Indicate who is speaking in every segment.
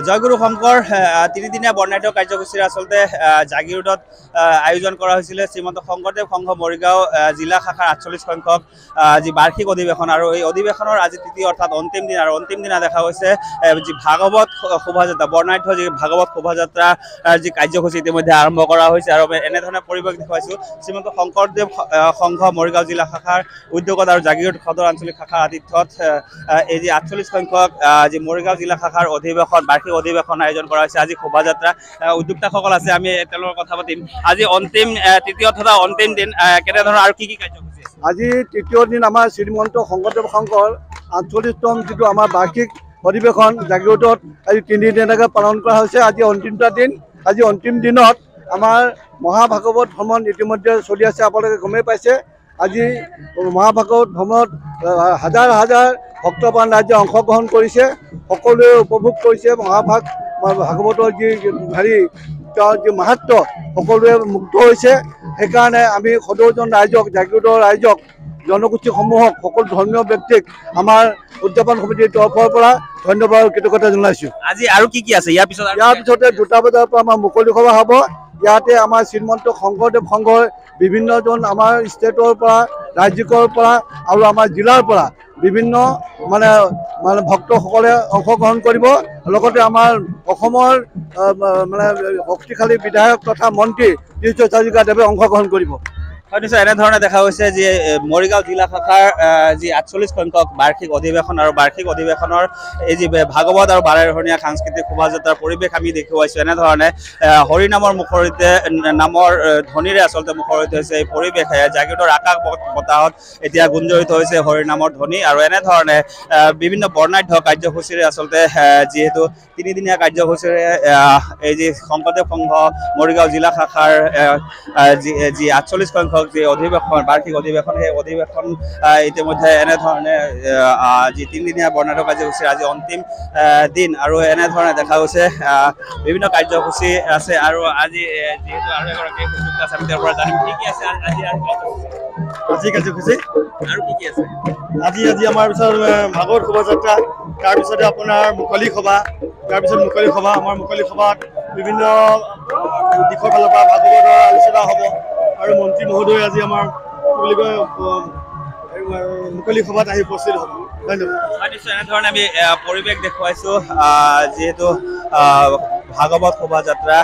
Speaker 1: জয়গুৰু শংকৰ তিনিদিনীয়া বৰ্ণাঢ্য কাৰ্যসূচীৰ আচলতে জাগিৰোডত আয়োজন কৰা হৈছিলে শ্ৰীমন্ত শংকৰদেৱ সংঘ মৰিগাঁও জিলা শাখাৰ ৪৮ সংখ্যক যি বাৰ্ষিক অধিৱেশন আৰু এই অধিৱেশনৰ আজি তৃতীয় অৰ্থাৎ অন্তিম দিন আৰু অন্তিম দিনা দেখা গৈছে যি ভাগৱত শোভাযাত্ৰা বৰ্ণাঢ্য যি ভাগৱত শোভাযাত্ৰা যি কাৰ্যসূচী ইতিমধ্যে আৰম্ভ কৰা হৈছে আৰু এনেধৰণে পৰিৱেশ দেখুৱাইছোঁ শ্ৰীমন্ত শংকৰদেৱ সংঘ মৰিগাঁও জিলা শাখাৰ উদ্যোগত আৰু জাগিৰোড সদৰ আঞ্চলিক শাখাৰ আতিথ্যত এই যি ৪৮ সংখ্যক যি মৰিগাঁও জিলা শাখাৰ অধিৱেশন বাৰ্ষিক অধিৱেশন আয়োজন কৰা হৈছে আজি শোভাযাত্ৰা উদ্যোক্তাসকল আছে আমি তেওঁলোকৰ কথা পাতিম আজি অন্তিম তৃতীয় তথা অন্তিম দিন কেনেধৰণৰ আৰু কি কাৰ্যসূচী
Speaker 2: আজি তৃতীয় দিন আমাৰ শ্ৰীমন্ত শংকৰদেৱ সংঘৰ ৪৮তম যিটো আমাৰ বাৰ্ষিক অধিৱেশন জাগিৰোডত আজি ৩ দিন এনেকৈ পালন কৰা হৈছে আজি অন্তিমটা দিন আজি অন্তিম দিনত আমাৰ মহাভাগৱত ভ্ৰমণ ইতিমধ্যে চলি আছে আপোনালোকে গমেই পাইছে আজি মহাভাগৱত ভ্ৰমণত হাজাৰ হাজাৰ ভক্তপ্ৰাণ ৰাইজে অংশগ্ৰহণ কৰিছে সকলোৱে উপভোগ কৰিছে ভাগৱতৰ যি তেওঁৰ যি মাহাত্ম্য সকলোৱে মুগ্ধ হৈছে সেইকাৰণে আমি সদৌজন ৰাইজক জাগিৰোডৰ ৰাইজক জনগোষ্ঠীসমূহক সকলো ধৰ্মীয় ব্যক্তিক আমাৰ উদযাপন সমিতিৰ তৰফৰ পৰা ধন্যবাদ আৰু কৃতজ্ঞতা জনাইছোঁ
Speaker 1: আজি আৰু কি আছে ইয়াৰ
Speaker 2: পিছতে ২টা বজাৰ পৰা আমাৰ মুকলি সভা হ'ব ইয়াতে আমাৰ শ্ৰীমন্ত শংকৰদেৱ সংঘৰ বিভিন্নজন আমাৰ ষ্টেটৰ পৰা ৰাজ্যিকৰ পৰা আৰু আমাৰ জিলাৰ পৰা বিভিন্ন মানে ভক্তসকলে অংশগ্ৰহণ কৰিব লগতে আমাৰ অসমৰ মানে শক্তিশালী বিধায়ক তথা মন্ত্ৰী তীৰ্থ হাজৰিকাদেৱে অংশগ্ৰহণ কৰিব
Speaker 1: হয় নিশ্চয় এনেধৰণে দেখা গৈছে যে মৰিগাঁও জিলা শাখাৰ যি ৪৮ সংখ্যক বাৰ্ষিক অধিৱেশন আৰু বাৰ্ষিক অধিৱেশনৰ এই যি ভাগৱত আৰু বাৰেৰহণীয়া সাংস্কৃতিক শোভাযাত্ৰাৰ পৰিৱেশ আমি দেখুৱাইছোঁ এনেধৰণে হৰিনামৰ মুখৰিতে নামৰ ধ্বনিৰে আচলতে মুখৰিত হৈছে এই পৰিৱেশ জাগিৰোডৰ আকাশ বতাহত এতিয়া গুঞ্জৰিত হৈছে হৰিনামৰ ধ্বনি আৰু এনেধৰণে বিভিন্ন বৰ্ণাঢ্য কাৰ্যসূচীৰে আচলতে যিহেতু ৩দিনীয়া কাৰ্যসূচীৰে এই যি শংকৰদেৱ সংঘ মৰিগাঁও জিলা শাখাৰ যি ৪৮ সংখ্যক যি অধিৱেশন বাৰ্ষিক অধিৱেশন সেই অধিৱেশন ইতিমধ্যে এনেধৰণে যি ৩দিনীয়া বৰ্ণাঢ্য কাৰ্যসূচীৰ আজি অন্তিম দিন আৰু এনেধৰণে দেখা গৈছে বিভিন্ন কাৰ্যসূচী আছে আৰু আজি যিহেতু আৰু এগৰাকী সুযোগ আছে আমি তেওঁৰ পৰা জানিম কি আছে আজি কাৰ্যসূচী আৰু কি আছে
Speaker 2: আজি আমাৰ পিছত ভাগৱত শোভাযাত্ৰা তাৰপিছতে আপোনাৰ মুকলি সভা তাৰপিছত মুকলি সভা আমাৰ মুকলি সভাত বিভিন্ন দিশৰ ফালৰ পৰা ভাগৱতৰ আলোচনা হ'ব আৰু মন্ত্ৰী মহোদয় আজি আমাৰ বুলি কয় মুকলি সভাত আহি উপস্থিত হ'ব ধন্যবাদ
Speaker 1: নিশ্চয় এনেধৰণে আমি পৰিৱেশ দেখুৱাইছোঁ যিহেতু ভাগৱত শোভাযাত্ৰা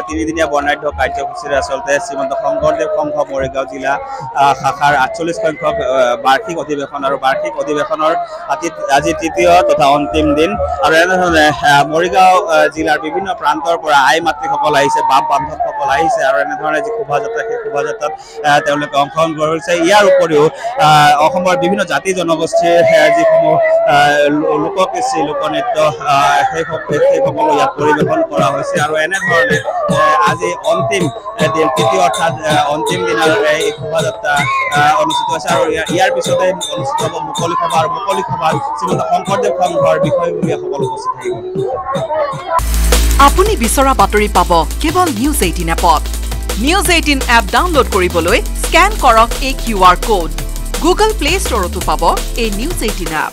Speaker 1: ৩দিনীয়া বৰ্ণাঢ্য কাৰ্যসূচীৰে আচলতে শ্ৰীমন্ত শংকৰদেৱ সংঘ মৰিগাঁও জিলা শাখাৰ ৪৮ সংখ্যক বাৰ্ষিক অধিৱেশন আৰু বাৰ্ষিক অধিৱেশনৰ আজি তৃতীয় তথা অন্তিম দিন আৰু এনেধৰণে মৰিগাঁও জিলাৰ বিভিন্ন প্ৰান্তৰ পৰা আই মাতৃসকল আহিছে বাপ বান্ধৱসকল আহিছে আৰু এনেধৰণে যি শোভাযাত্ৰা সেই শোভাযাত্ৰাত তেওঁলোকে অংশগ্ৰহণ কৰিছে ইয়াৰ উপৰিও অসমৰ বিভিন্ন জাতি জনগোষ্ঠীৰ যিসমূহ লোককৃষ্টি লোকনৃত্য সেই সকলো ইয়াত পৰিৱেশন কৰা হৈছে আৰু এনেধৰণে আজি অন্তিম দিন তৃতীয় অৰ্থাৎ অন্তিম দিনৰ এই শোভাযাত্ৰা অনুষ্ঠিত হৈছে আৰু ইয়াৰ পিছতে অনুষ্ঠিত হ'ব মুকলি সভা আৰু মুকলি সভাত শ্ৰীমন্ত শংকৰদেৱ সংঘৰ বিষয়ববীয়াসকল উপস্থিত থাকিব
Speaker 3: আপুনি বিচৰা বাতৰি পাব কেৱল নিউজ 18 এপত নিউজ 18 এপ ডাউনলোড কৰিবলৈ স্কেন কৰক এই QR কোড গুগল প্লে ষ্টৰতো পাব এই নিউজ 18 এপ